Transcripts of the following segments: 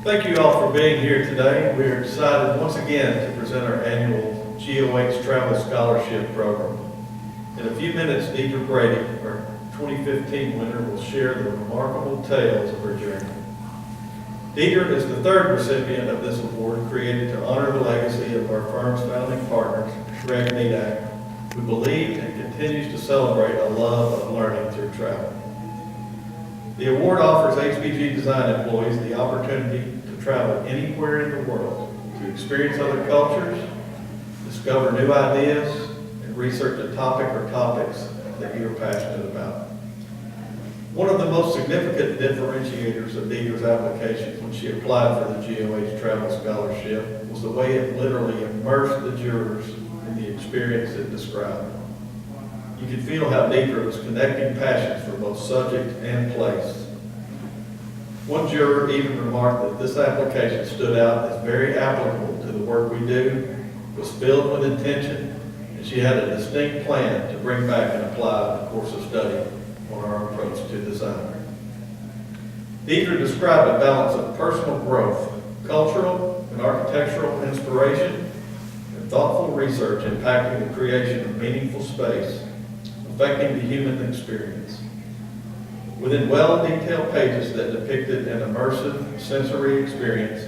Thank you all for being here today. We're excited once again to present our annual GOH Travel Scholarship program. In a few minutes, Deidre Brady, our 2015 winner, will share the remarkable tales of her journey. Deidre is the third recipient of this award, created to honor the legacy of our firm's founding partners, Greg Nedak, who believed and continues to celebrate a love of learning through travel. The award offers HBG Design employees the opportunity to travel anywhere in the world, to experience other cultures, discover new ideas, and research a topic or topics that you are passionate about. One of the most significant differentiators of Deidre's application when she applied for the GOH Travel Scholarship was the way it literally immersed the jurors in the experience it described. You could feel how Deidre was connecting passions for both subject and place. One juror even remarked that this application stood out as very applicable to the work we do, was filled with intention, and she had a distinct plan to bring back and apply the course of study on our approach to design. Deidre described a balance of personal growth, cultural and architectural inspiration, and thoughtful research impacting the creation of meaningful space, affecting the human experience. Within well-detailed pages that depicted an immersive sensory experience,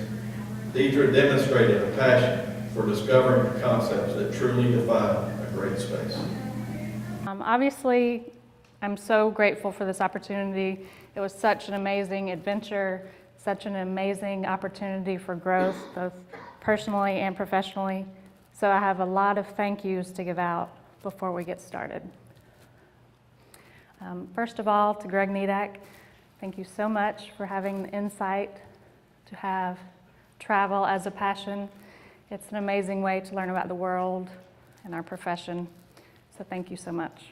Deidre demonstrated a passion for discovering the concepts that truly define a great space. Obviously, I'm so grateful for this opportunity. It was such an amazing adventure, such an amazing opportunity for growth, both personally and professionally. So I have a lot of thank yous to give out before we get started. First of all, to Greg Nedak, thank you so much for having the insight to have travel as a passion. It's an amazing way to learn about the world and our profession, so thank you so much.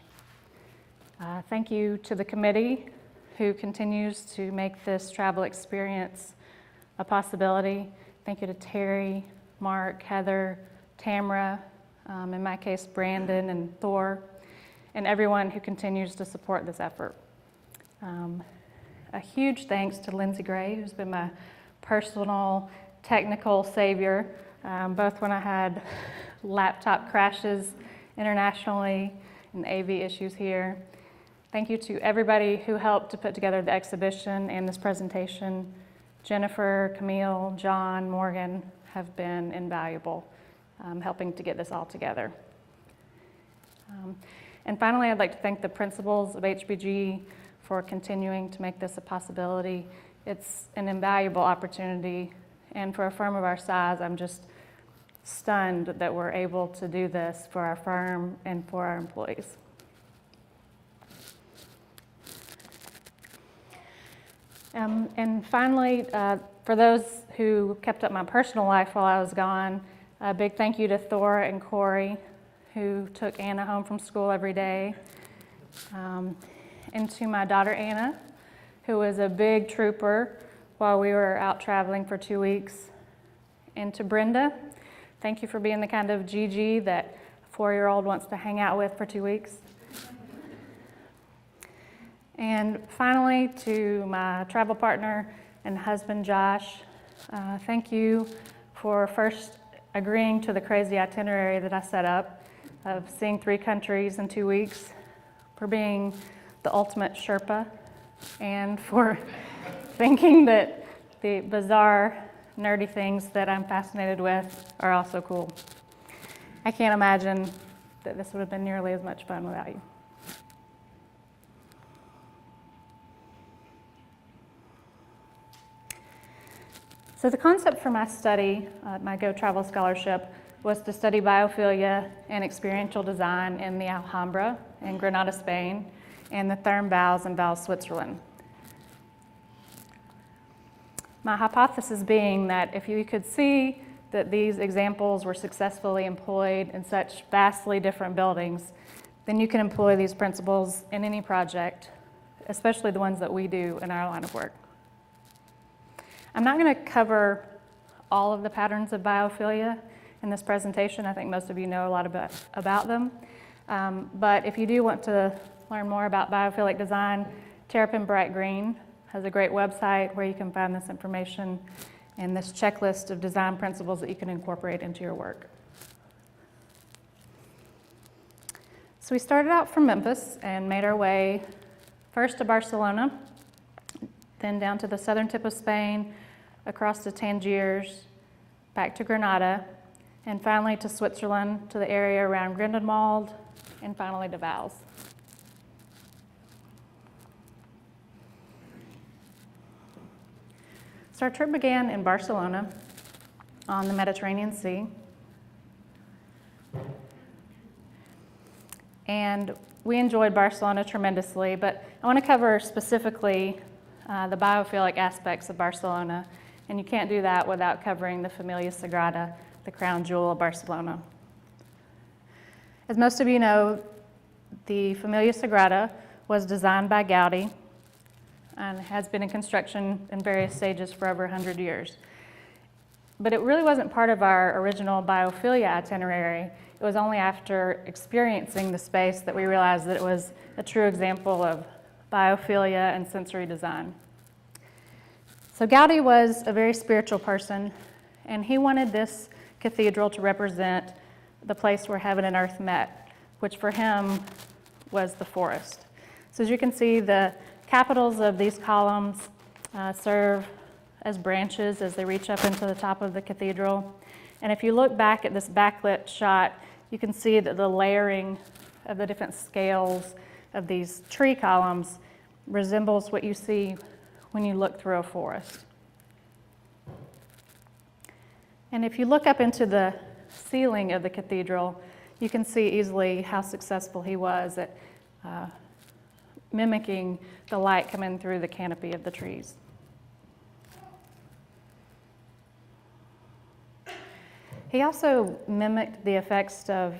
Thank you to the committee who continues to make this travel experience a possibility. Thank you to Terry, Mark, Heather, Tamara, in my case, Brandon and Thor, and everyone who continues to support this effort. A huge thanks to Lindsay Gray, who's been my personal technical savior, both when I had laptop crashes internationally and AV issues here. Thank you to everybody who helped to put together the exhibition and this presentation. Jennifer, Camille, John, Morgan have been invaluable helping to get this all together. And finally, I'd like to thank the principals of HBG for continuing to make this a possibility. It's an invaluable opportunity, and for a firm of our size, I'm just stunned that we're able to do this for our firm and for our employees. And finally, for those who kept up my personal life while I was gone, a big thank you to Thor and Corey, who took Anna home from school every day, and to my daughter Anna, who was a big trooper while we were out traveling for 2 weeks, and to Brenda, thank you for being the kind of GG that a 4-year-old wants to hang out with for 2 weeks. And finally, to my travel partner and husband, Josh, thank you for first agreeing to the crazy itinerary that I set up of seeing 3 countries in 2 weeks, for being the ultimate Sherpa, and for thinking that the bizarre, nerdy things that I'm fascinated with are also cool. I can't imagine that this would have been nearly as much fun without you. So the concept for my study, my GOH Travel Scholarship, was to study biophilia and experiential design in the Alhambra in Granada, Spain, and the Therme Bals in Bals, Switzerland. My hypothesis being that if you could see that these examples were successfully employed in such vastly different buildings, then you can employ these principles in any project, especially the ones that we do in our line of work. I'm not going to cover all of the patterns of biophilia in this presentation. I think most of you know a lot about them. But if you do want to learn more about biophilic design, Terrapin Bright Green has a great website where you can find this information. and this checklist of design principles that you can incorporate into your work. So we started out from Memphis and made our way first to Barcelona, then down to the southern tip of Spain, across to Tangiers, back to Granada, and finally to Switzerland, to the area around Grindelwald, and finally to Valls. So our trip began in Barcelona on the Mediterranean Sea. And we enjoyed Barcelona tremendously, but I want to cover specifically the biophilic aspects of Barcelona, and you can't do that without covering the Familia Sagrada, the crown jewel of Barcelona. As most of you know, the Familia Sagrada was designed by Gaudi and has been in construction in various stages for over 100 years. But it really wasn't part of our original Biophilia itinerary. It was only after experiencing the space that we realized that it was a true example of biophilia and sensory design. So Gaudi was a very spiritual person, and he wanted this cathedral to represent the place where heaven and earth met, which for him was the forest. So as you can see, the capitals of these columns serve as branches as they reach up into the top of the cathedral. And if you look back at this backlit shot, you can see that the layering of the different scales of these tree columns resembles what you see when you look through a forest. And if you look up into the ceiling of the cathedral, you can see easily how successful he was at mimicking the light coming through the canopy of the trees. He also mimicked the effects of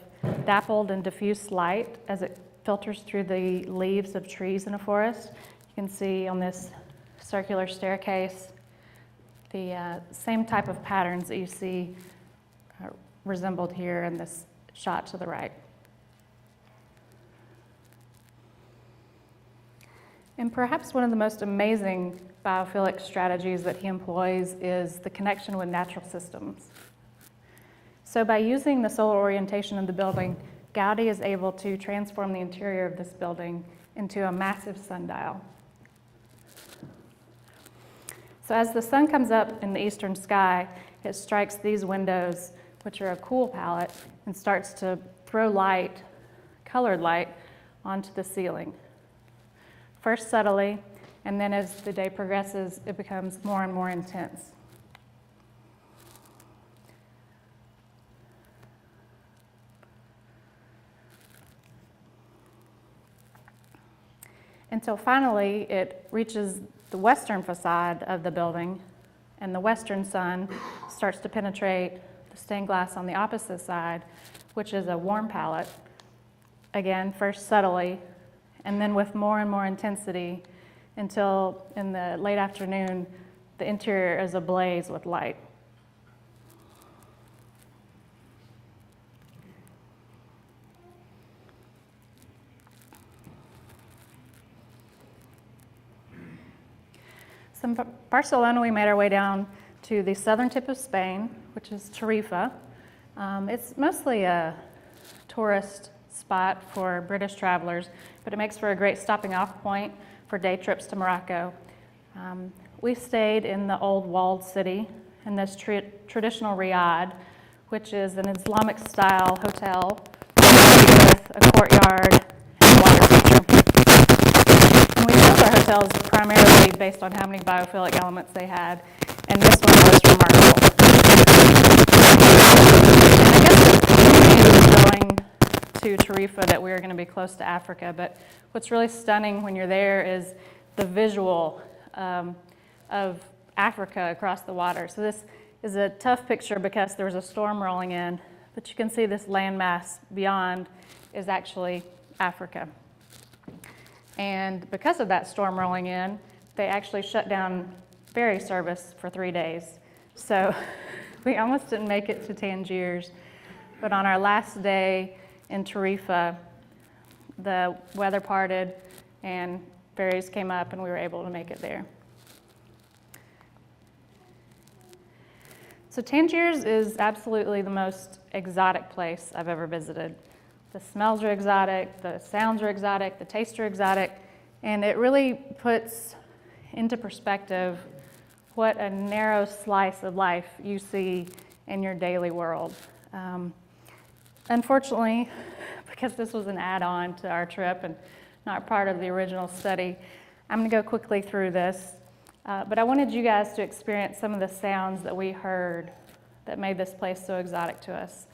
dappled and diffuse light as it filters through the leaves of trees in a forest. You can see on this circular staircase the same type of patterns that you see resembled here in this shot to the right. And perhaps one of the most amazing biophilic strategies that he employs is the connection with natural systems. So by using the solar orientation of the building, Gaudi is able to transform the interior of this building into a massive sundial. So as the sun comes up in the eastern sky, it strikes these windows, which are a cool palette, and starts to throw light, colored light, onto the ceiling. First subtly, and then as the day progresses, it becomes more and more intense. Until finally it reaches the western facade of the building, and the western sun starts to penetrate the stained glass on the opposite side, which is a warm palette. Again, first subtly, and then with more and more intensity, until in the late afternoon, the interior is ablaze with light. So in Barcelona, we made our way down to the southern tip of Spain, which is Tarifa. It's mostly a tourist spot for British travelers, but it makes for a great stopping off point for day trips to Morocco. We stayed in the old walled city in this traditional riad, which is an Islamic-style hotel with a courtyard and water feature. And we chose our hotels primarily based on how many biophilic elements they had, and this one was remarkable. I guess going to Tarifa that we were going to be close to Africa, but what's really stunning when you're there is the visual of Africa across the water. So this is a tough picture because there was a storm rolling in, but you can see this landmass beyond is actually Africa. And because of that storm rolling in, they actually shut down ferry service for 3 days. So we almost didn't make it to Tangiers, but on our last day in Tarifa, the weather parted and ferries came up and we were able to make it there. So Tangiers is absolutely the most exotic place I've ever visited. The smells are exotic, the sounds are exotic, the tastes are exotic, and it really puts into perspective what a narrow slice of life you see in your daily world. Unfortunately, because this was an add-on to our trip and not part of the original study, I'm going to go quickly through this. But I wanted you guys to experience some of the sounds that we heard that made this place so exotic to us.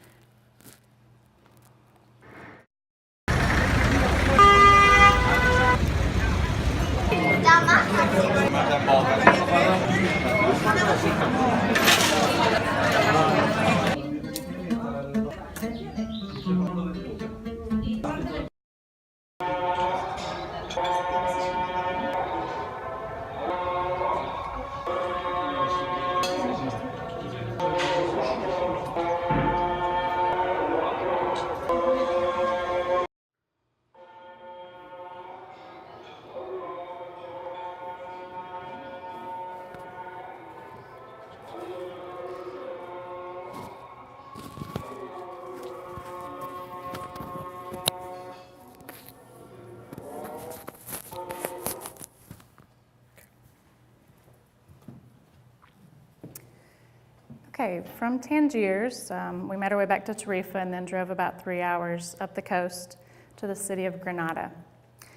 Okay, from Tangiers, we made our way back to Tarifa and then drove about 3 hours up the coast to the city of Granada.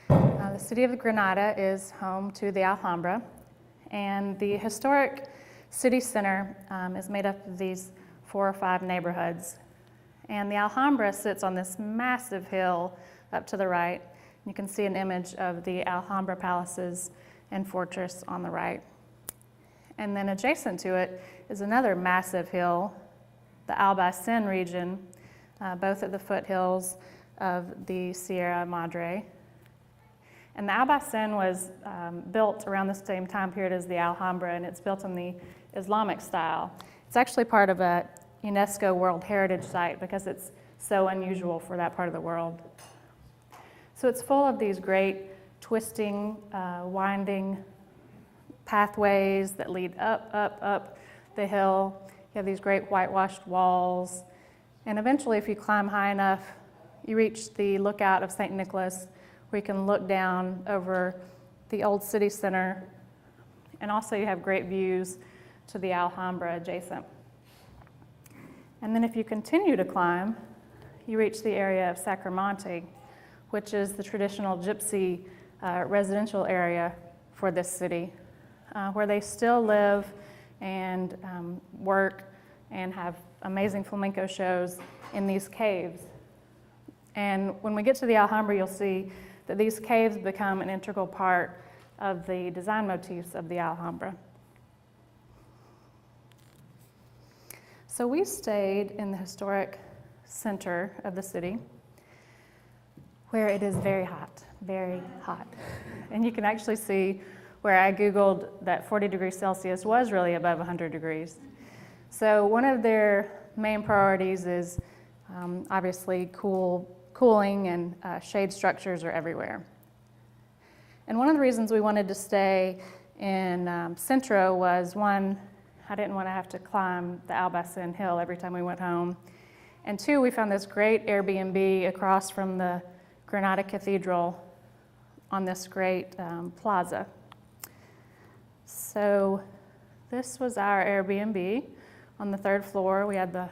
The city of Granada is home to the Alhambra, and the historic city center is made up of these 4 or 5 neighborhoods. And the Alhambra sits on this massive hill up to the right. You can see an image of the Alhambra palaces and fortress on the right. And then adjacent to it is another massive hill, the Albaycin region, both at the foothills of the Sierra Madre. And the Albaycin was built around the same time period as the Alhambra, and it's built in the Islamic style. It's actually part of a UNESCO World Heritage Site because it's so unusual for that part of the world. So it's full of these great twisting, winding pathways that lead up the hill. You have these great whitewashed walls. And eventually, if you climb high enough, you reach the lookout of St. Nicholas, where you can look down over the old city center. And also you have great views to the Alhambra adjacent. And then if you continue to climb, you reach the area of Sacramonte, which is the traditional gypsy residential area for this city, where they still live and work and have amazing flamenco shows in these caves. And when we get to the Alhambra, you'll see that these caves become an integral part of the design motifs of the Alhambra. So we stayed in the historic center of the city, where it is very hot, very hot. And you can actually see where I Googled that 40 degrees Celsius was really above 100 degrees. So one of their main priorities is obviously cooling and shade structures are everywhere. And one of the reasons we wanted to stay in Centro was, one, I didn't want to have to climb the Albaycin Hill every time we went home. And two, we found this great Airbnb across from the Granada Cathedral on this great plaza. So this was our Airbnb on the 3rd floor. We had the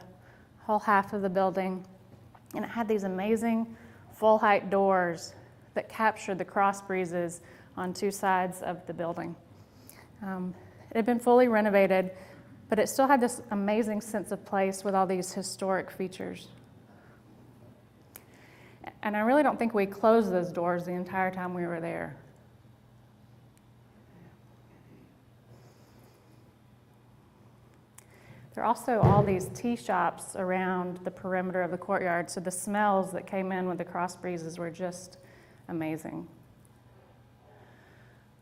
whole half of the building, and it had these amazing full-height doors that captured the cross breezes on 2 sides of the building. It had been fully renovated, but it still had this amazing sense of place with all these historic features. And I really don't think we closed those doors the entire time we were there. There are also all these tea shops around the perimeter of the courtyard, so the smells that came in with the cross breezes were just amazing.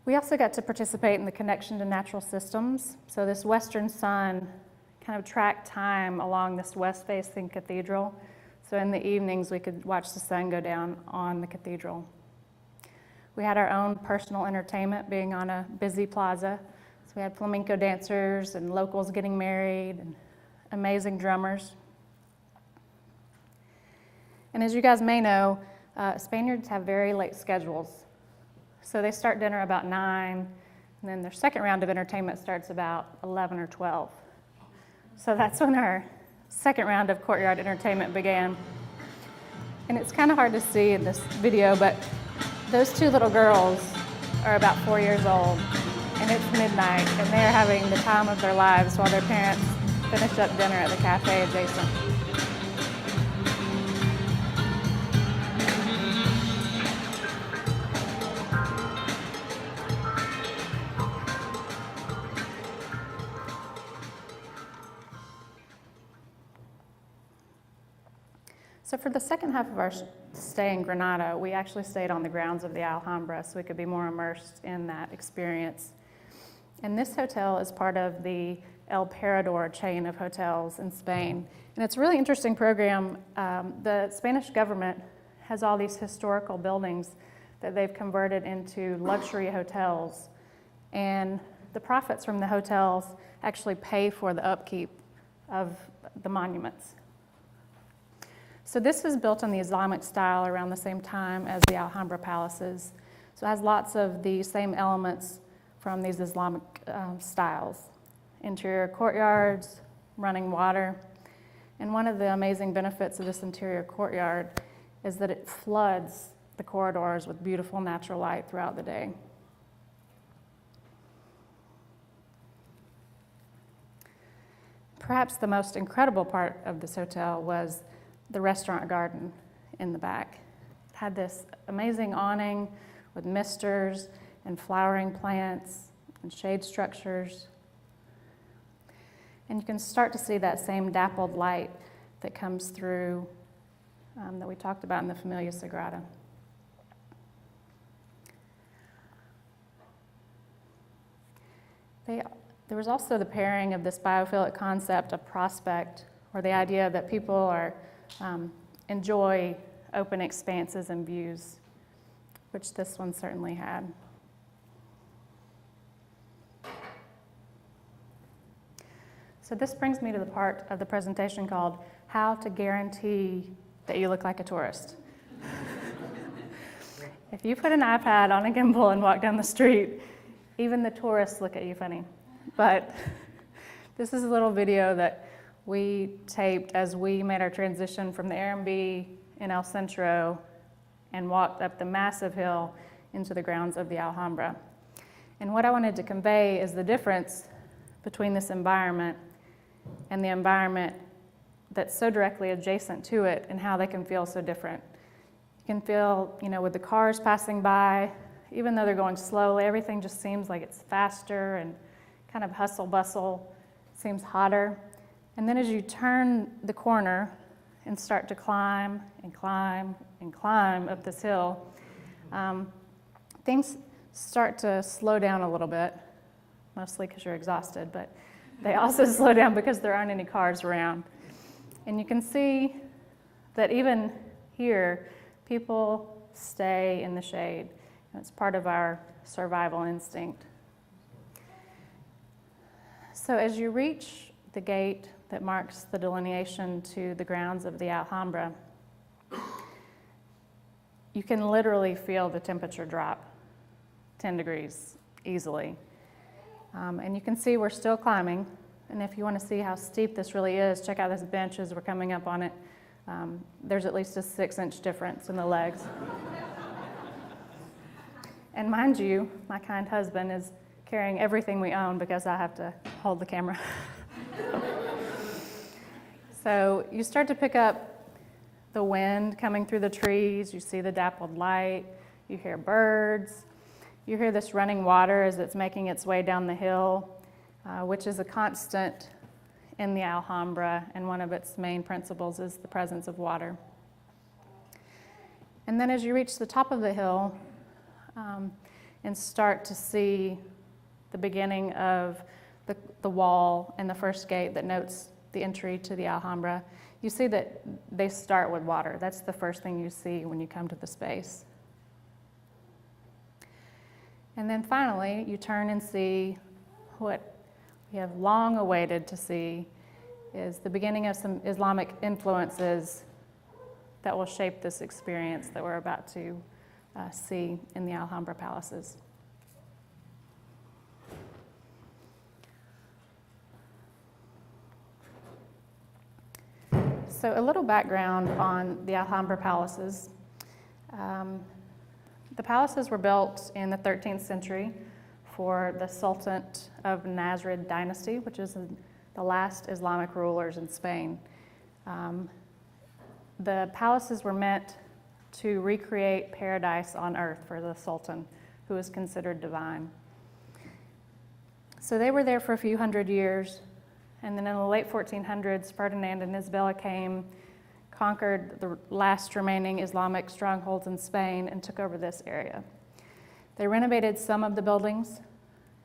We also got to participate in the connection to natural systems. So this western sun kind of tracked time along this west-facing cathedral. So in the evenings, we could watch the sun go down on the cathedral. We had our own personal entertainment being on a busy plaza. So we had flamenco dancers and locals getting married and amazing drummers. And as you guys may know, Spaniards have very late schedules. So they start dinner about 9, and then their second round of entertainment starts about 11 or 12. So that's when our second round of courtyard entertainment began. And it's kind of hard to see in this video, but those two little girls are about 4 years old, and it's midnight, and they are having the time of their lives while their parents finish up dinner at the cafe adjacent. So for the second half of our stay in Granada, we actually stayed on the grounds of the Alhambra so we could be more immersed in that experience. And this hotel is part of the El Parador chain of hotels in Spain. And it's a really interesting program. The Spanish government has all these historical buildings that they've converted into luxury hotels. And the profits from the hotels actually pay for the upkeep of the monuments. So this was built in the Islamic style around the same time as the Alhambra palaces. So it has lots of the same elements from these Islamic styles. Interior courtyards, running water. And one of the amazing benefits of this interior courtyard is that it floods the corridors with beautiful natural light throughout the day. Perhaps the most incredible part of this hotel was the restaurant garden in the back. It had this amazing awning with misters and flowering plants and shade structures. And you can start to see that same dappled light that comes through that we talked about in the Familia Sagrada. There was also the pairing of this biophilic concept of prospect, or the idea that people enjoy open expanses and views, which this one certainly had. So this brings me to the part of the presentation called How to Guarantee That You Look Like a Tourist. If you put an iPad on a gimbal and walk down the street, even the tourists look at you funny. But this is a little video that we taped as we made our transition from the Airbnb in El Centro and walked up the massive hill into the grounds of the Alhambra. And what I wanted to convey is the difference between this environment and the environment that's so directly adjacent to it and how they can feel so different. You can feel, with the cars passing by, even though they're going slowly, everything just seems like it's faster and kind of hustle bustle, seems hotter. And then as you turn the corner and start to climb and climb and climb up this hill, things start to slow down a little bit, mostly because you're exhausted, but they also slow down because there aren't any cars around. And you can see that even here, people stay in the shade. And it's part of our survival instinct. So as you reach the gate that marks the delineation to the grounds of the Alhambra, you can literally feel the temperature drop 10 degrees easily. And you can see we're still climbing. And if you want to see how steep this really is, check out this bench as we're coming up on it. There's at least a 6-inch difference in the legs. And mind you, my kind husband is carrying everything we own because I have to hold the camera. So you start to pick up the wind coming through the trees. You see the dappled light. You hear birds. You hear this running water as it's making its way down the hill, which is a constant in the Alhambra, and one of its main principles is the presence of water. And then as you reach the top of the hill and start to see the beginning of the wall and the first gate that notes the entry to the Alhambra, you see that they start with water. That's the first thing you see when you come to the space. And then finally, you turn and see what we have long awaited to see is the beginning of some Islamic influences that will shape this experience that we're about to see in the Alhambra palaces. So a little background on the Alhambra palaces. The palaces were built in the 13th century for the Sultanate of Nasrid dynasty, which is the last Islamic rulers in Spain. The palaces were meant to recreate paradise on earth for the Sultan, who was considered divine. So they were there for a few hundred years, and then in the late 1400s, Ferdinand and Isabella came, conquered the last remaining Islamic strongholds in Spain, and took over this area. They renovated some of the buildings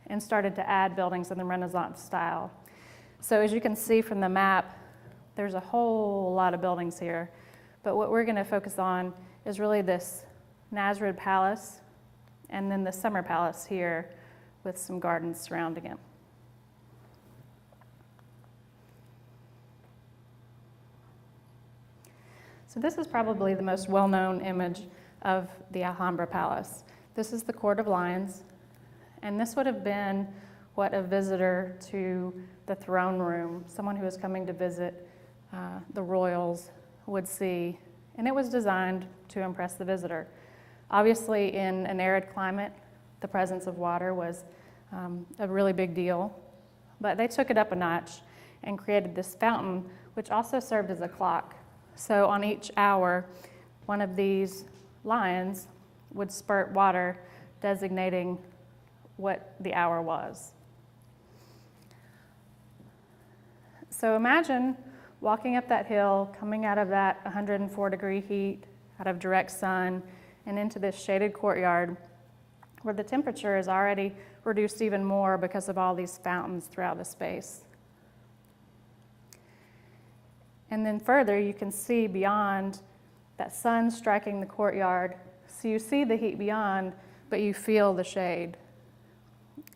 and started to add buildings in the Renaissance style. So as you can see from the map, there's a whole lot of buildings here, but what we're going to focus on is really this Nasrid Palace and then the Summer Palace here with some gardens surrounding it. So this is probably the most well-known image of the Alhambra Palace. This is the Court of Lions, and this would have been what a visitor to the throne room, someone who was coming to visit the royals, would see, and it was designed to impress the visitor. Obviously, in an arid climate, the presence of water was a really big deal, but they took it up a notch and created this fountain, which also served as a clock. So on each hour, one of these lions would spurt water, designating what the hour was. So imagine walking up that hill, coming out of that 104-degree heat, out of direct sun, and into this shaded courtyard where the temperature is already reduced even more because of all these fountains throughout the space. And then further, you can see beyond that sun striking the courtyard. So you see the heat beyond, but you feel the shade.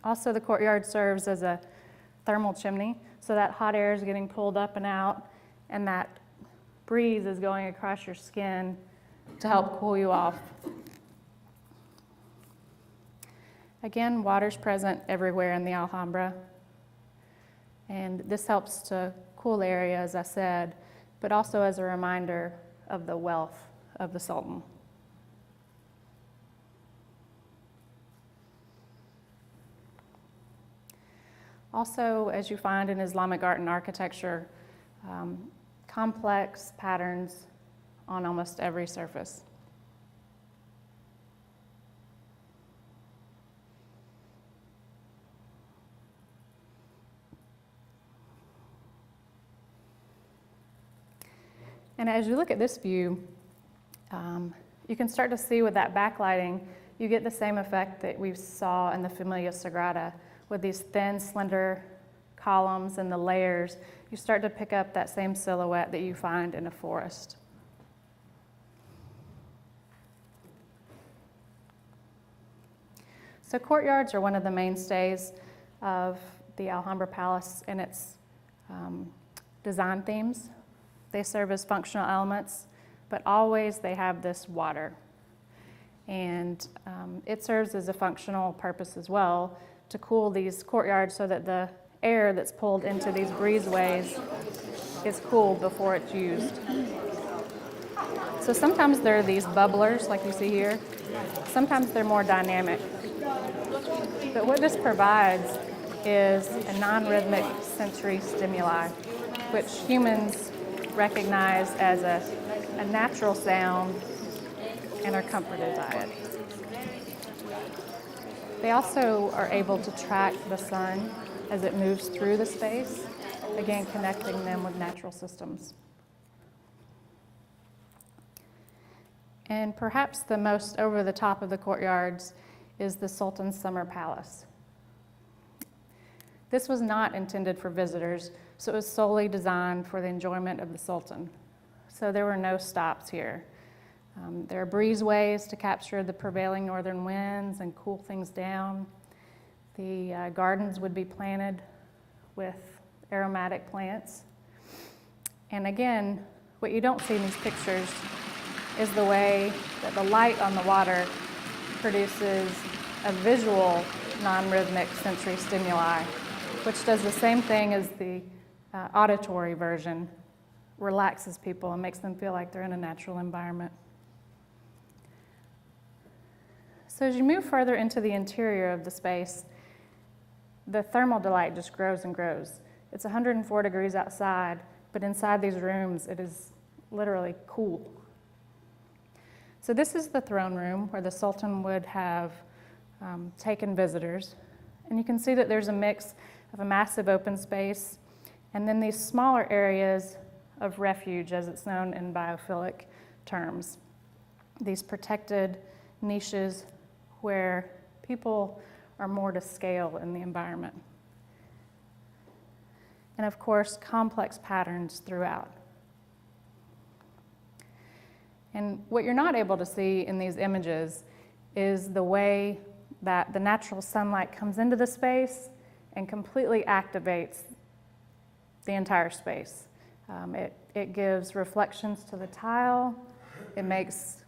Also, the courtyard serves as a thermal chimney, so that hot air is getting pulled up and out, and that breeze is going across your skin to help cool you off. Again, water's present everywhere in the Alhambra, and this helps to cool the area, as I said, but also as a reminder of the wealth of the Sultan. Also, as you find in Islamic art and architecture, complex patterns on almost every surface. And as you look at this view, you can start to see with that backlighting, you get the same effect that we saw in the Familia Sagrada with these thin, slender columns and the layers. You start to pick up that same silhouette that you find in a forest. So courtyards are one of the mainstays of the Alhambra Palace and its design themes. They serve as functional elements, but always they have this water. And it serves as a functional purpose as well to cool these courtyards so that the air that's pulled into these breezeways is cooled before it's used. So sometimes there are these bubblers like you see here. Sometimes they're more dynamic. But what this provides is a non-rhythmic sensory stimuli, which humans recognize as a natural sound and are comforted by it. They also are able to track the sun as it moves through the space, again connecting them with natural systems. And perhaps the most over the top of the courtyards is the Sultan's Summer Palace. This was not intended for visitors, so it was solely designed for the enjoyment of the Sultan. So there were no stops here. There are breezeways to capture the prevailing northern winds and cool things down. The gardens would be planted with aromatic plants. And again, what you don't see in these pictures is the way that the light on the water produces a visual non-rhythmic sensory stimuli, which does the same thing as the auditory version, relaxes people and makes them feel like they're in a natural environment. So as you move further into the interior of the space, the thermal delight just grows and grows. It's 104 degrees outside, but inside these rooms, it is literally cool. So this is the throne room where the Sultan would have taken visitors. And you can see that there's a mix of a massive open space and then these smaller areas of refuge, as it's known in biophilic terms. These protected niches where people are more to scale in the environment. And of course, complex patterns throughout. And what you're not able to see in these images is the way that the natural sunlight comes into the space and completely activates the entire space. It gives reflections to the tile. It makes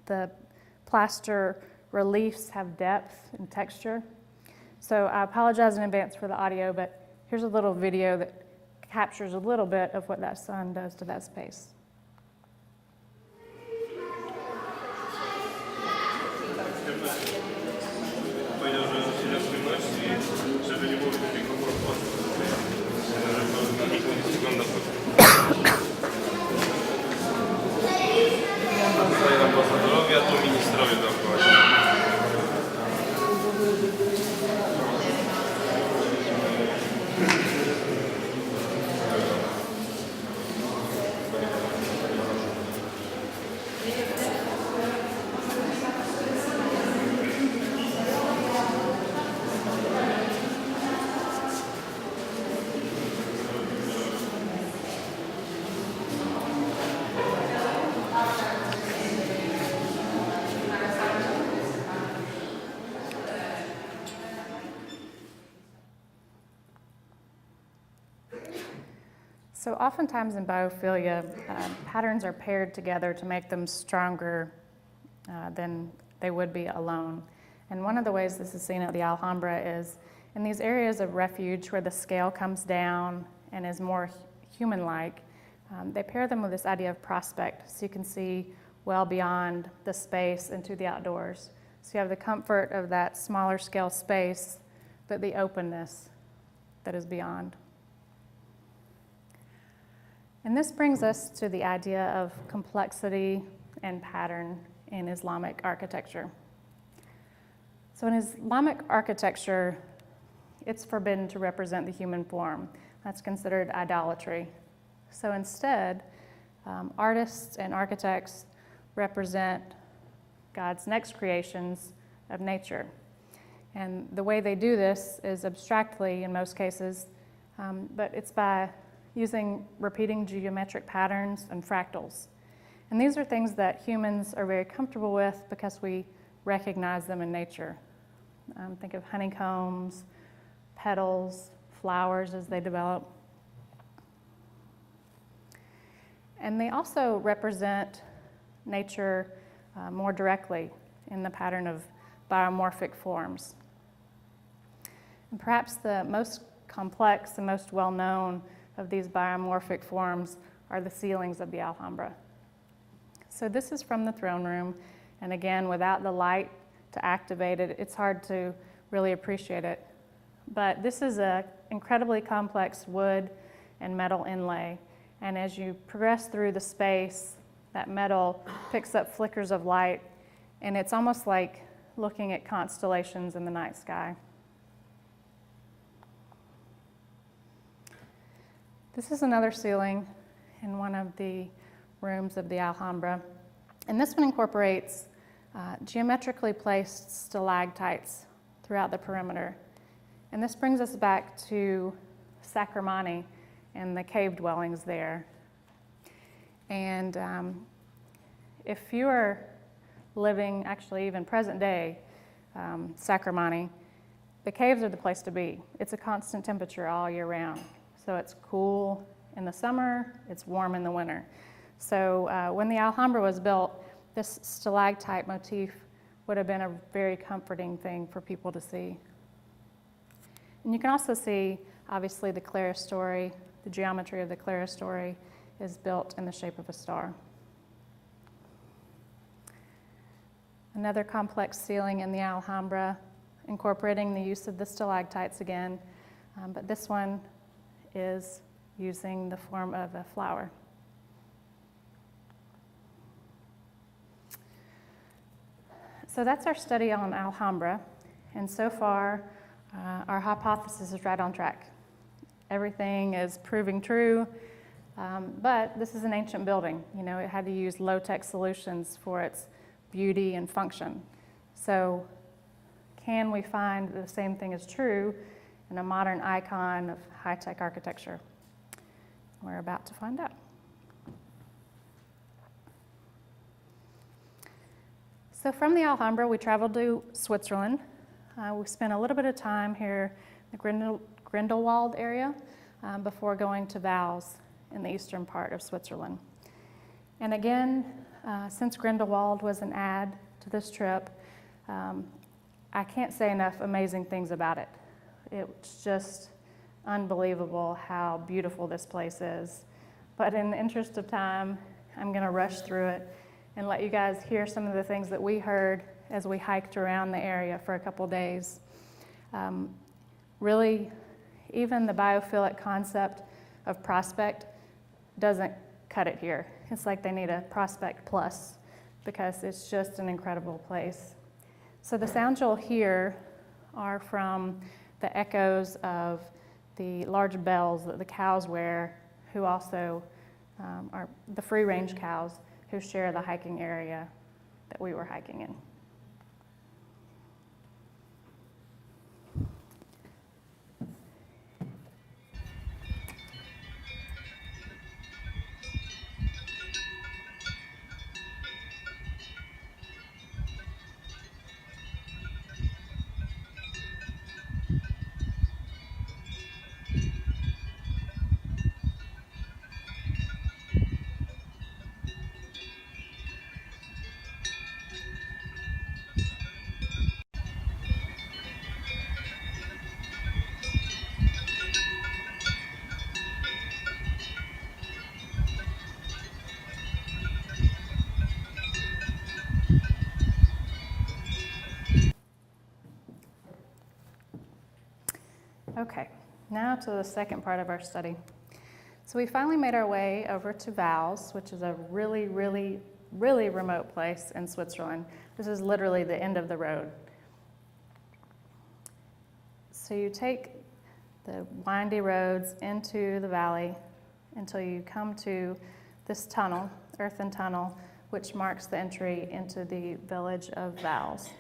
the plaster reliefs have depth and texture. So I apologize in advance for the audio, but here's a little video that captures a little bit of what that sun does to that space. Ambasadorowie, a tu ministrowie dookoła. So oftentimes in biophilia, patterns are paired together to make them stronger than they would be alone. And one of the ways this is seen at the Alhambra is in these areas of refuge where the scale comes down and is more human-like, they pair them with this idea of prospect, so you can see well beyond the space into the outdoors. So you have the comfort of that smaller scale space, but the openness that is beyond. And this brings us to the idea of complexity and pattern in Islamic architecture. So in Islamic architecture, it's forbidden to represent the human form. That's considered idolatry. So instead, artists and architects represent God's next creations of nature. And the way they do this is abstractly in most cases, but it's by using repeating geometric patterns and fractals. And these are things that humans are very comfortable with because we recognize them in nature. Think of honeycombs, petals, flowers as they develop. And they also represent nature more directly in the pattern of biomorphic forms. And perhaps the most complex and most well-known of these biomorphic forms are the ceilings of the Alhambra. So this is from the throne room, and again, without the light to activate it, it's hard to really appreciate it. But this is an incredibly complex wood and metal inlay, and as you progress through the space, that metal picks up flickers of light, and it's almost like looking at constellations in the night sky. This is another ceiling in one of the rooms of the Alhambra. And this one incorporates geometrically placed stalactites throughout the perimeter. And this brings us back to Sacramani and the cave dwellings there. And if you are living, actually even present day, Sacramani, the caves are the place to be. It's a constant temperature all year round. So it's cool in the summer, it's warm in the winter. So when the Alhambra was built, this stalactite motif would have been a very comforting thing for people to see. And you can also see, obviously, the clerestory, the geometry of the clerestory is built in the shape of a star. Another complex ceiling in the Alhambra, incorporating the use of the stalactites again, but this one is using the form of a flower. So that's our study on Alhambra, and so far our hypothesis is right on track. Everything is proving true, but this is an ancient building. You know, it had to use low-tech solutions for its beauty and function. So can we find the same thing is true in a modern icon of high-tech architecture? We're about to find out. So from the Alhambra, we traveled to Switzerland. We spent a little bit of time here in the Grindelwald area before going to Valls in the eastern part of Switzerland. And again, since Grindelwald was an add to this trip, I can't say enough amazing things about it. It's just unbelievable how beautiful this place is. But in the interest of time, I'm going to rush through it and let you guys hear some of the things that we heard as we hiked around the area for a couple days. Really, even the biophilic concept of prospect doesn't cut it here. It's like they need a prospect plus because it's just an incredible place. So the sounds you'll hear are from the echoes of the large bells that the cows wear, who also are the free-range cows who share the hiking area that we were hiking in. Okay, now to the second part of our study. So we finally made our way over to Valls, which is a really, really, really remote place in Switzerland. This is literally the end of the road. So you take the windy roads into the valley until you come to this tunnel, earthen tunnel, which marks the entry into the village of Valls.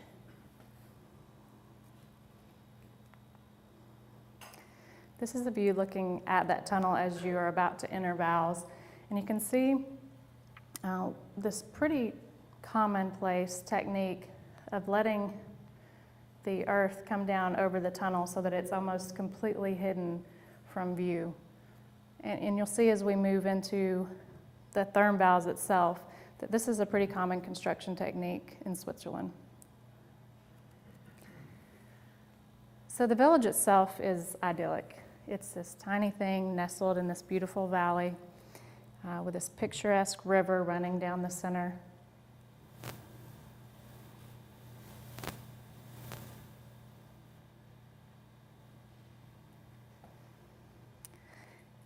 This is the view looking at that tunnel as you are about to enter Valls. And you can see this pretty commonplace technique of letting the earth come down over the tunnel so that it's almost completely hidden from view. And you'll see as we move into the Thermvalls itself that this is a pretty common construction technique in Switzerland. So the village itself is idyllic. It's this tiny thing nestled in this beautiful valley with this picturesque river running down the center.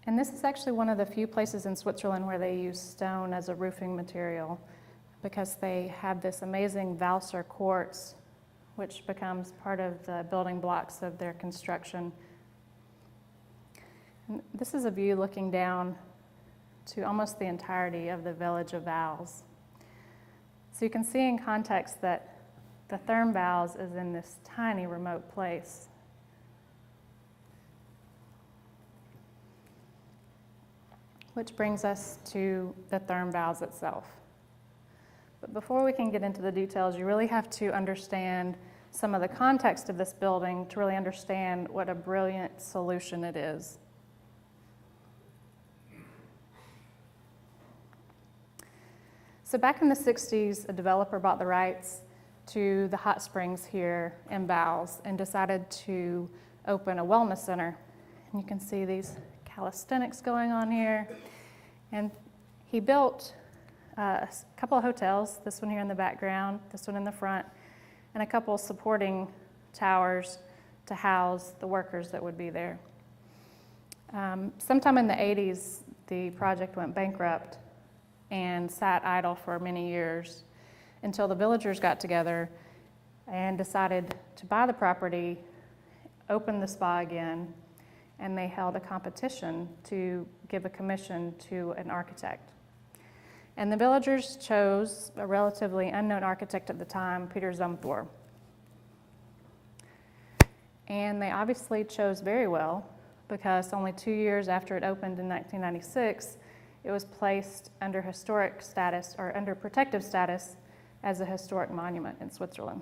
And this is actually one of the few places in Switzerland where they use stone as a roofing material because they have this amazing Valser quartz, which becomes part of the building blocks of their construction. And this is a view looking down to almost the entirety of the village of Valls. So you can see in context that the Thermvalls is in this tiny remote place. Which brings us to the Thermvalls itself. But before we can get into the details, you really have to understand some of the context of this building to really understand what a brilliant solution it is. So back in the 60s, a developer bought the rights to the hot springs here in Bowles and decided to open a wellness center. And you can see these calisthenics going on here. And he built a couple of hotels, this one here in the background, this one in the front, and a couple supporting towers to house the workers that would be there. Sometime in the 80s, the project went bankrupt and sat idle for many years until the villagers got together and decided to buy the property, open the spa again, and they held a competition to give a commission to an architect. And the villagers chose a relatively unknown architect at the time, Peter Zumthor. And they obviously chose very well, because only 2 years after it opened in 1996, it was placed under historic status, or under protective status, as a historic monument in Switzerland.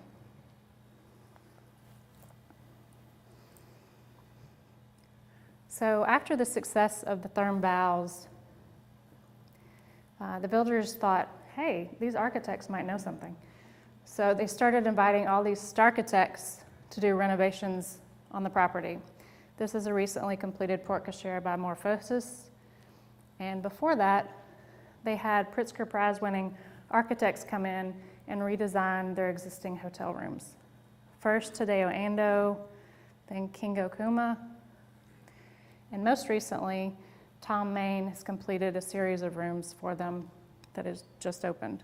So after the success of the Therme Bowles, the villagers thought, hey, these architects might know something. So they started inviting all these starchitects to do renovations on the property. This is a recently completed porte cochere by Morphosis. And before that, they had Pritzker Prize-winning architects come in and redesign their existing hotel rooms. First, Tadeo Ando, then Kingo Kuma, and most recently, Tom Main has completed a series of rooms for them that is just opened.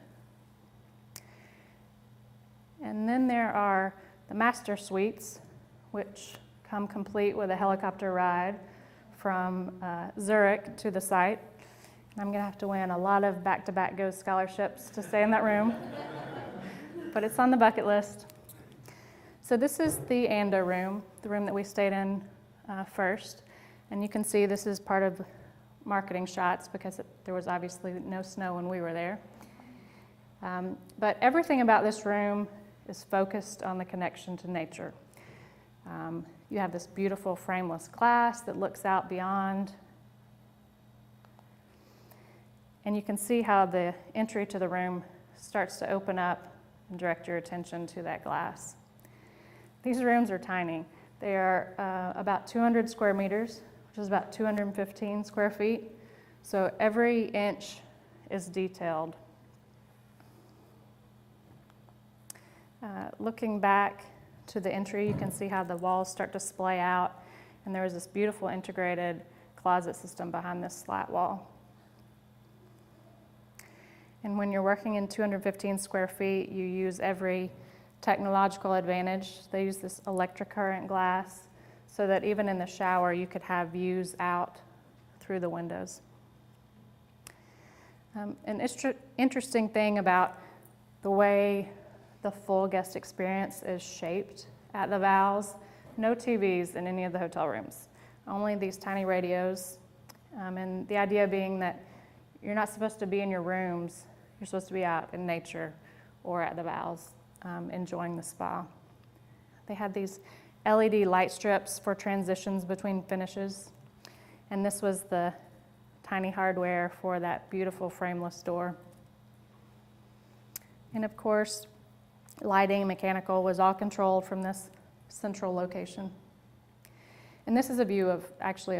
And then there are the master suites, which come complete with a helicopter ride from Zurich to the site. And I'm going to have to win a lot of back-to-back GOH scholarships to stay in that room, but it's on the bucket list. So this is the Ando room, the room that we stayed in first. And you can see this is part of marketing shots because there was obviously no snow when we were there. But everything about this room is focused on the connection to nature. You have this beautiful frameless glass that looks out beyond. And you can see how the entry to the room starts to open up and direct your attention to that glass. These rooms are tiny. They are about 200 square meters, which is about 215 square feet. So every inch is detailed. Looking back to the entry, you can see how the walls start to splay out, and there is this beautiful integrated closet system behind this slat wall. And when you're working in 215 square feet, you use every technological advantage. They use this electric current glass so that even in the shower, you could have views out through the windows. An interesting thing about the way the full guest experience is shaped at the Bowles, no TVs in any of the hotel rooms, only these tiny radios. And the idea being that you're not supposed to be in your rooms, you're supposed to be out in nature or at the Bowles enjoying the spa. They had these LED light strips for transitions between finishes, and this was the tiny hardware for that beautiful frameless door. And of course, lighting, mechanical was all controlled from this central location. And this is a view of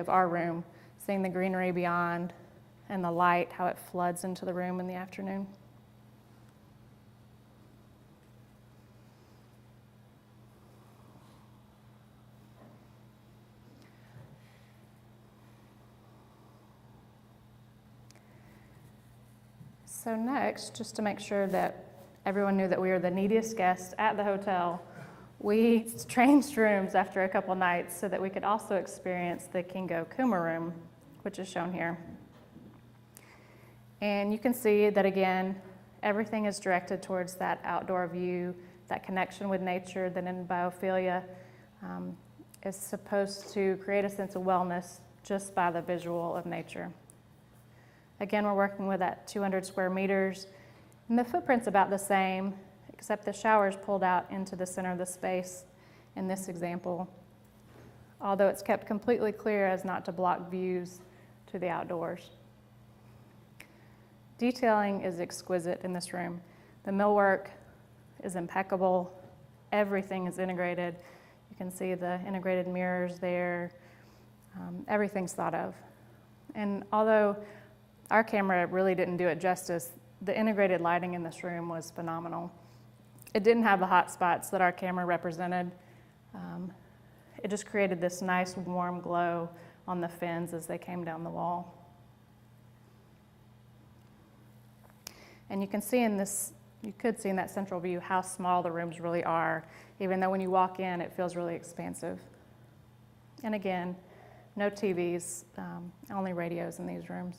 our room, seeing the greenery beyond and the light, how it floods into the room in the afternoon. So next, just to make sure that everyone knew that we were the neediest guests at the hotel, we changed rooms after a couple nights so that we could also experience the Kingo Kuma room, which is shown here. And you can see that again, everything is directed towards that outdoor view, that connection with nature that in Biophilia is supposed to create a sense of wellness just by the visual of nature. Again, we're working with that 200 square meters, and the footprint's about the same, except the shower's pulled out into the center of the space in this example, although it's kept completely clear as not to block views to the outdoors. Detailing is exquisite in this room. The millwork is impeccable. Everything is integrated. You can see the integrated mirrors there. Everything's thought of. And although our camera really didn't do it justice, the integrated lighting in this room was phenomenal. It didn't have the hot spots that our camera represented. It just created this nice warm glow on the fins as they came down the wall. And you can see in this, you could see in that central view how small the rooms really are, even though when you walk in, it feels really expansive. And again, no TVs, only radios in these rooms.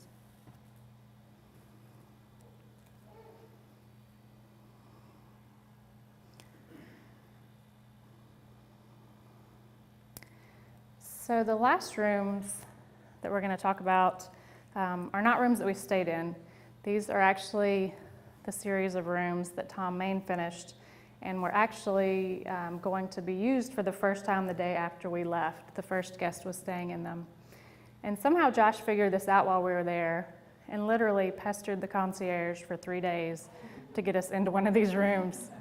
So the last rooms that we're going to talk about are not rooms that we stayed in. These are actually the series of rooms that Tom Main finished and were actually going to be used for the first time the day after we left. The first guest was staying in them. And somehow Josh figured this out while we were there and literally pestered the concierge for 3 days to get us into one of these rooms.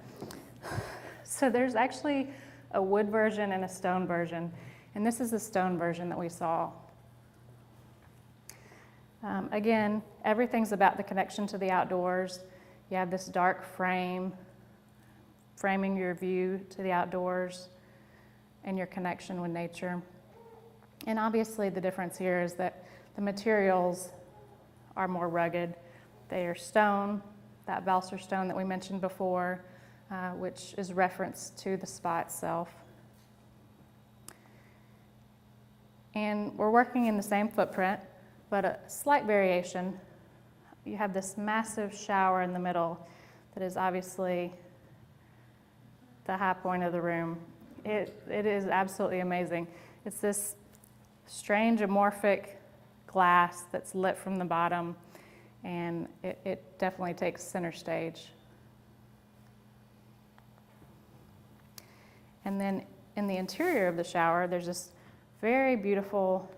So there's actually a wood version and a stone version. And this is the stone version that we saw. Again, everything's about the connection to the outdoors. You have this dark frame, framing your view to the outdoors and your connection with nature. And obviously the difference here is that the materials are more rugged. They are stone, that balsa stone that we mentioned before, which is referenced to the spa itself. And we're working in the same footprint, but a slight variation. You have this massive shower in the middle that is obviously the high point of the room. It is absolutely amazing. It's this strange amorphic glass that's lit from the bottom, and it definitely takes center stage. And then in the interior of the shower, there's this very beautiful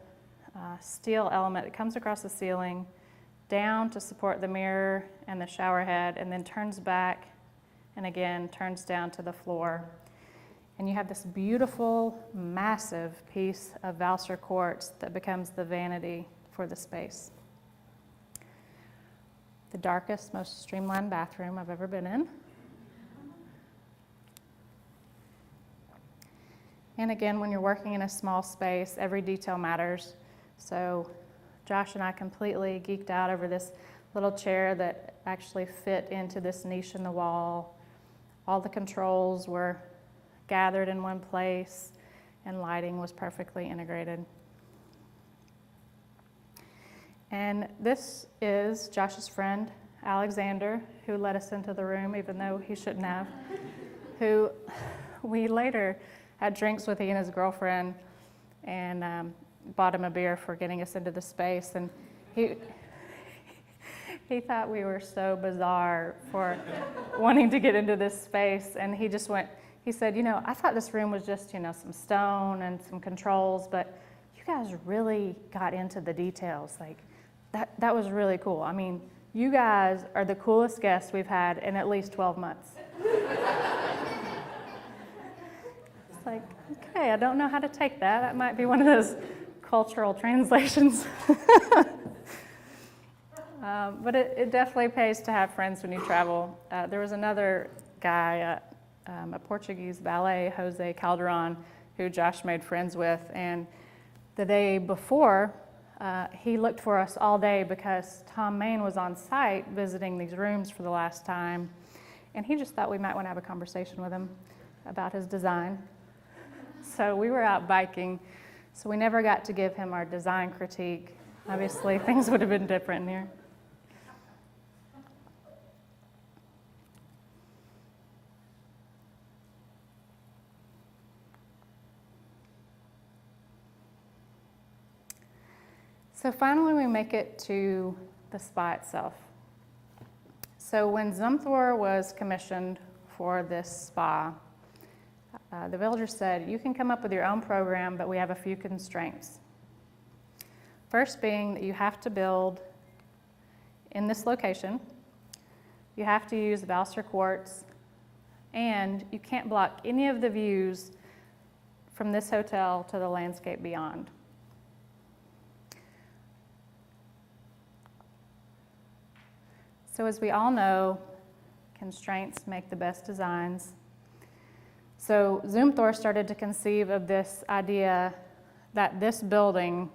steel element that comes across the ceiling, down to support the mirror and the shower head, and then turns back and again turns down to the floor. And you have this beautiful, massive piece of valser quartz that becomes the vanity for the space. The darkest, most streamlined bathroom I've ever been in. And again, when you're working in a small space, every detail matters. So Josh and I completely geeked out over this little chair that actually fit into this niche in the wall. All the controls were gathered in one place, and lighting was perfectly integrated. And this is Josh's friend, Alexander, who let us into the room, even though he shouldn't have, who we later had drinks with he and his girlfriend, and bought him a beer for getting us into the space. And he thought we were so bizarre for wanting to get into this space. And he just went, he said, I thought this room was just, some stone and some controls, but you guys really got into the details. Like, that was really cool. I mean, you guys are the coolest guests we've had in at least 12 months. It's like, okay, I don't know how to take that. That might be one of those cultural translations. But it definitely pays to have friends when you travel. There was another guy, a Portuguese valet, Jose Calderon, who Josh made friends with. And the day before, he looked for us all day because Tom Main was on site visiting these rooms for the last time. And he just thought we might want to have a conversation with him about his design. So we were out biking, so we never got to give him our design critique. Obviously, things would have been different here. So finally, we make it to the spa itself. So when Zumthor was commissioned for this spa, the villager said, you can come up with your own program, but we have a few constraints. First being that you have to build in this location. You have to use Valser quartz, and you can't block any of the views from this hotel to the landscape beyond. So as we all know, constraints make the best designs. So Zumthor started to conceive of this idea that this building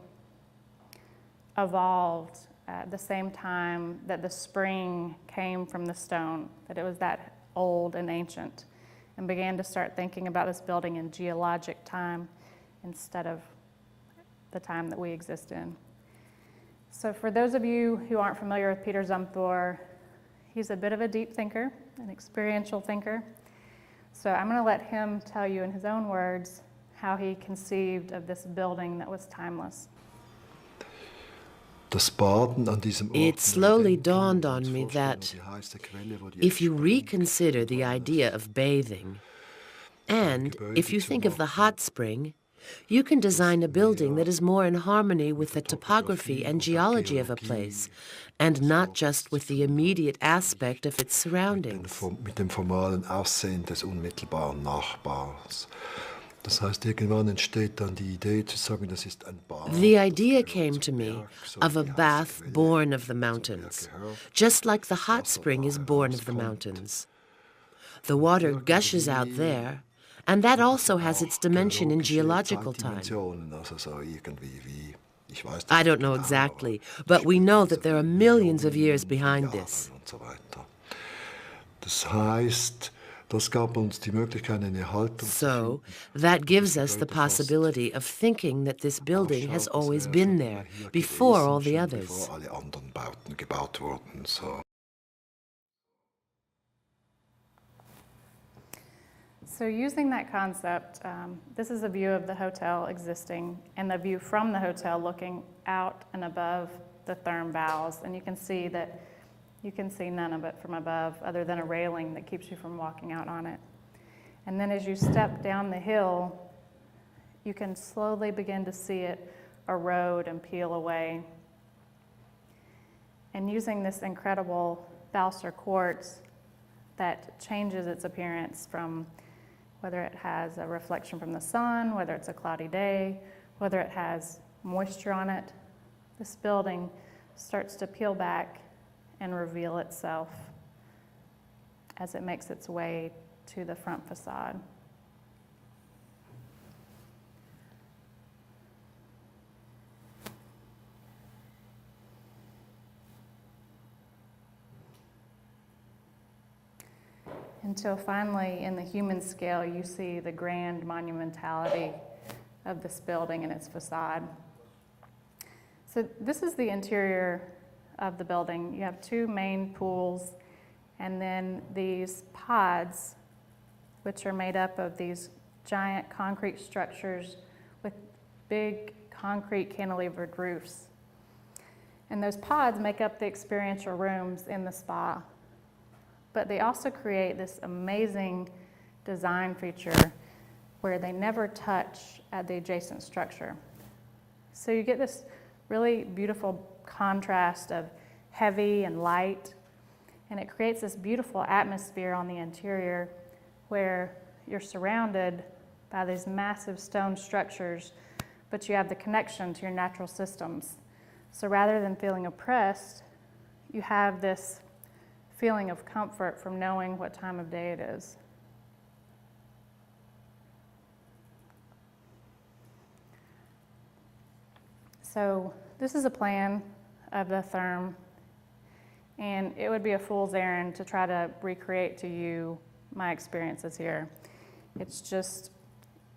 evolved at the same time that the spring came from the stone, that it was that old and ancient, and began to start thinking about this building in geologic time instead of the time that we exist in. So for those of you who aren't familiar with Peter Zumthor, he's a bit of a deep thinker, an experiential thinker. So I'm going to let him tell you in his own words how he conceived of this building that was timeless. It slowly dawned on me that if you reconsider the idea of bathing, and if you think of the hot spring, you can design a building that is more in harmony with the topography and geology of a place, and not just with the immediate aspect of its surroundings. The idea came to me of a bath born of the mountains, just like the hot spring is born of the mountains. The water gushes out there, and that also has its dimension in geological time. I don't know exactly, but we know that there are millions of years behind this. So, that gives us the possibility of thinking that this building has always been there, before all the others. So using that concept, this is a view of the hotel existing, and the view from the hotel looking out and above the therm bows, and you can see that you can see none of it from above other than a railing that keeps you from walking out on it. And then as you step down the hill, you can slowly begin to see it erode and peel away. And using this incredible Valser quartz that changes its appearance from whether it has a reflection from the sun, whether it's a cloudy day, whether it has moisture on it, this building starts to peel back and reveal itself as it makes its way to the front facade. Until finally, in the human scale, you see the grand monumentality of this building and its facade. So this is the interior of the building. You have two main pools, and then these pods, which are made up of these giant concrete structures with big concrete cantilevered roofs. And those pods make up the experiential rooms in the spa. But they also create this amazing design feature where they never touch at the adjacent structure. So you get this really beautiful contrast of heavy and light, and it creates this beautiful atmosphere on the interior where you're surrounded by these massive stone structures, but you have the connection to your natural systems. So rather than feeling oppressed, you have this feeling of comfort from knowing what time of day it is. So this is a plan of the therm, and it would be a fool's errand to try to recreate to you my experiences here. It's just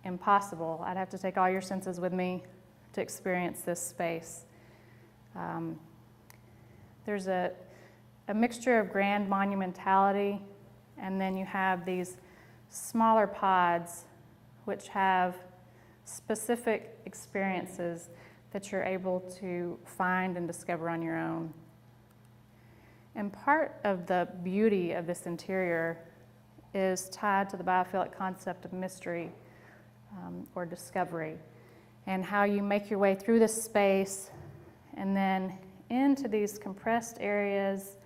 impossible. I'd have to take all your senses with me to experience this space. There's a mixture of grand monumentality, and then you have these smaller pods which have specific experiences that you're able to find and discover on your own. And part of the beauty of this interior is tied to the biophilic concept of mystery or discovery, and how you make your way through this space and then into these compressed areas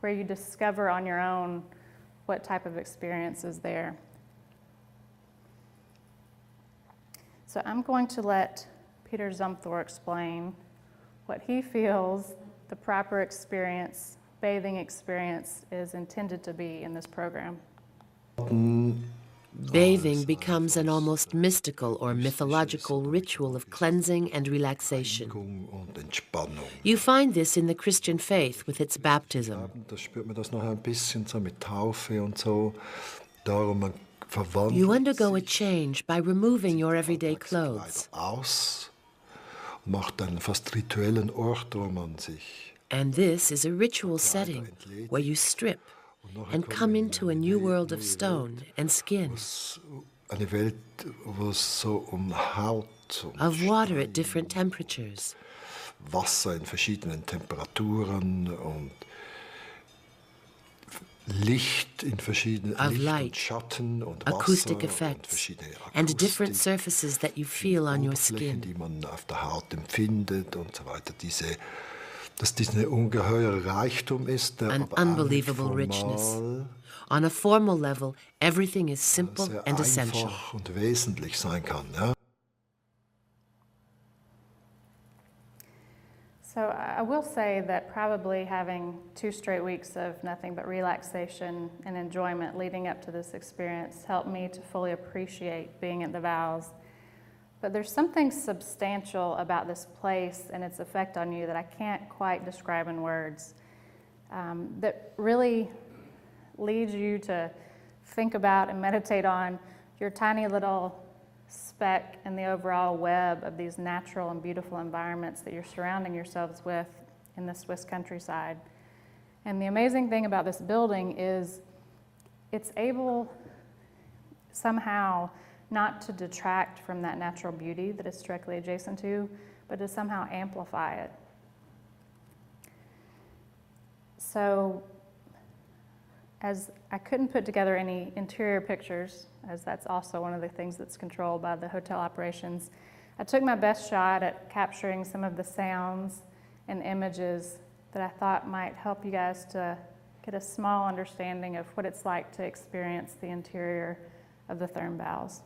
where you discover on your own what type of experience is there. So I'm going to let Peter Zumthor explain what he feels the proper experience, bathing experience, is intended to be in this program. Bathing becomes an almost mystical or mythological ritual of cleansing and relaxation. You find this in the Christian faith with its baptism. You undergo a change by removing your everyday clothes. And this is a ritual setting where you strip and come into a new world of stone and skin, of water at different temperatures, Wasser in verschiedenen Temperaturen und Licht in verschiedenen of Licht light, und Schatten und acoustic Wasser und effects, verschiedene and different Akustik, surfaces that you feel on your Oberflächen, die skin. man auf der Haut empfindet und so weiter. Dass dies ein ungeheurer Reichtum ist, der An aber auch nicht unbelievable richness. formal, On a formal level, everything is simple sehr and essential. einfach und wesentlich sein kann. Ja? So I will say that probably having 2 straight weeks of nothing but relaxation and enjoyment leading up to this experience helped me to fully appreciate being at the vows. But there's something substantial about this place and its effect on you that I can't quite describe in words, that really leads you to think about and meditate on your tiny little speck in the overall web of these natural and beautiful environments that you're surrounding yourselves with in the Swiss countryside. And the amazing thing about this building is it's able somehow not to detract from that natural beauty that it's directly adjacent to, but to somehow amplify it. So, as I couldn't put together any interior pictures, as that's also one of the things that's controlled by the hotel operations, I took my best shot at capturing some of the sounds and images that I thought might help you guys to get a small understanding of what it's like to experience the interior of the Thurnbaus.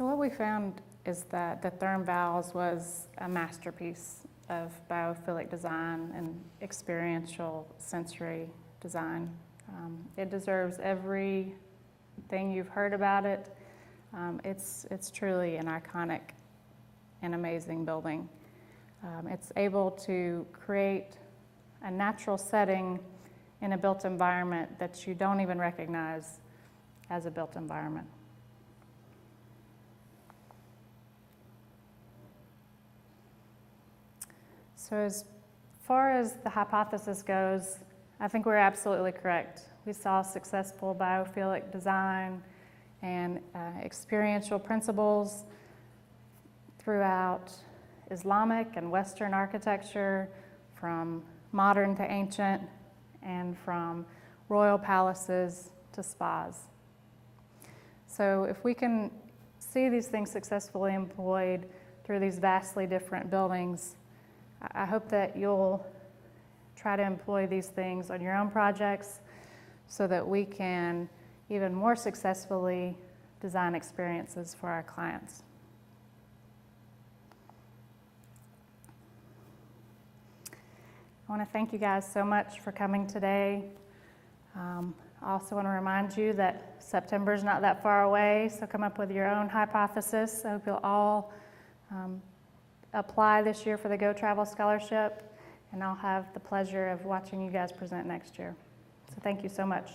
So what we found is that the therm valves was a masterpiece of biophilic design and experiential sensory design. It deserves everything you've heard about it. It's truly an iconic and amazing building. It's able to create a natural setting in a built environment that you don't even recognize as a built environment. So as far as the hypothesis goes, I think we're absolutely correct. We saw successful biophilic design and experiential principles throughout Islamic and Western architecture, from modern to ancient, and from royal palaces to spas. So if we can see these things successfully employed through these vastly different buildings, I hope that you'll try to employ these things on your own projects so that we can even more successfully design experiences for our clients. I want to thank you guys so much for coming today. I also want to remind you that September is not that far away, so come up with your own hypothesis. I hope you'll all apply this year for the GOH Travel Scholarship, and I'll have the pleasure of watching you guys present next year. So thank you so much.